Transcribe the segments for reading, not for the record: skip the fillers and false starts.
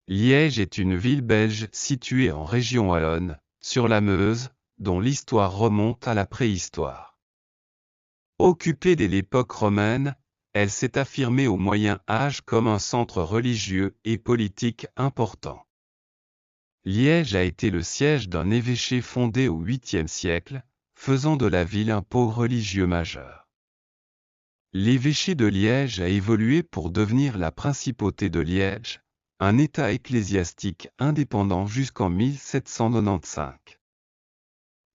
Liège est une ville belge située en région wallonne, sur la Meuse, dont l'histoire remonte à la préhistoire. Occupée dès l'époque romaine, elle s'est affirmée au Moyen Âge comme un centre religieux et politique important. Liège a été le siège d'un évêché fondé au 8e siècle, faisant de la ville un pôle religieux majeur. L'évêché de Liège a évolué pour devenir la principauté de Liège, un État ecclésiastique indépendant jusqu'en 1795.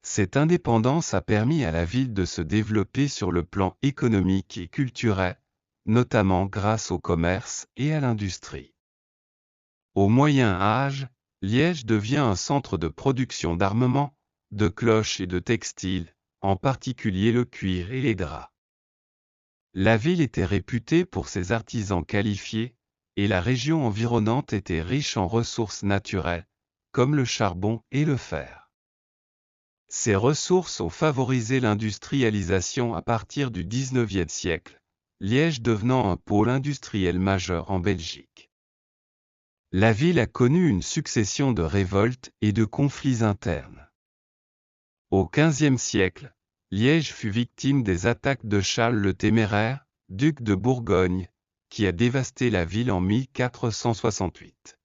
Cette indépendance a permis à la ville de se développer sur le plan économique et culturel, notamment grâce au commerce et à l'industrie. Au Moyen Âge, Liège devient un centre de production d'armements, de cloches et de textiles, en particulier le cuir et les draps. La ville était réputée pour ses artisans qualifiés, et la région environnante était riche en ressources naturelles, comme le charbon et le fer. Ces ressources ont favorisé l'industrialisation à partir du XIXe siècle, Liège devenant un pôle industriel majeur en Belgique. La ville a connu une succession de révoltes et de conflits internes. Au XVe siècle, Liège fut victime des attaques de Charles le Téméraire, duc de Bourgogne, qui a dévasté la ville en 1468.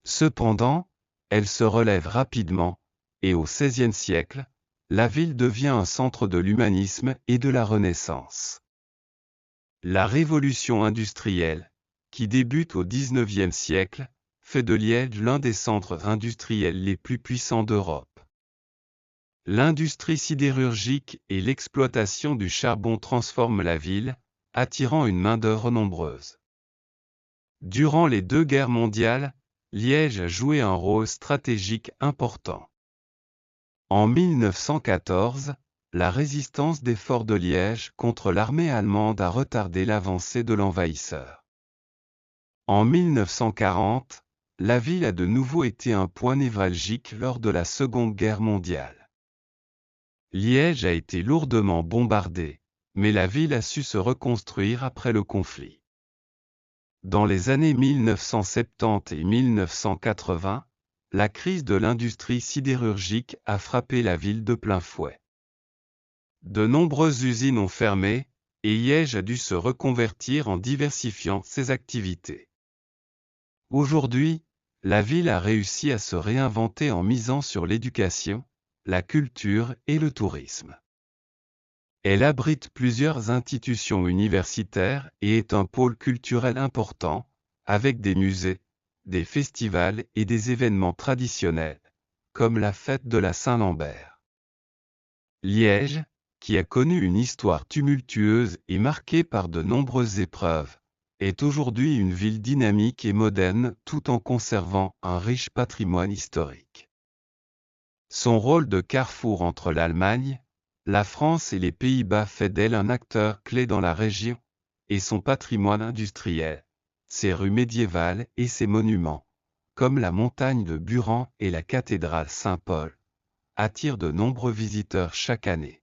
Cependant, elle se relève rapidement, et au XVIe siècle, la ville devient un centre de l'humanisme et de la Renaissance. La révolution industrielle, qui débute au XIXe siècle, fait de Liège l'un des centres industriels les plus puissants d'Europe. L'industrie sidérurgique et l'exploitation du charbon transforment la ville, attirant une main-d'œuvre nombreuse. Durant les deux guerres mondiales, Liège a joué un rôle stratégique important. En 1914, la résistance des forts de Liège contre l'armée allemande a retardé l'avancée de l'envahisseur. En 1940, la ville a de nouveau été un point névralgique lors de la Seconde Guerre mondiale. Liège a été lourdement bombardée, mais la ville a su se reconstruire après le conflit. Dans les années 1970 et 1980, la crise de l'industrie sidérurgique a frappé la ville de plein fouet. De nombreuses usines ont fermé, et Liège a dû se reconvertir en diversifiant ses activités. Aujourd'hui, la ville a réussi à se réinventer en misant sur l'éducation, la culture et le tourisme. Elle abrite plusieurs institutions universitaires et est un pôle culturel important, avec des musées, des festivals et des événements traditionnels, comme la fête de la Saint-Lambert. Liège, qui a connu une histoire tumultueuse et marquée par de nombreuses épreuves, est aujourd'hui une ville dynamique et moderne tout en conservant un riche patrimoine historique. Son rôle de carrefour entre l'Allemagne, la France et les Pays-Bas fait d'elle un acteur clé dans la région, et son patrimoine industriel, ses rues médiévales et ses monuments, comme la montagne de Buran et la cathédrale Saint-Paul, attirent de nombreux visiteurs chaque année.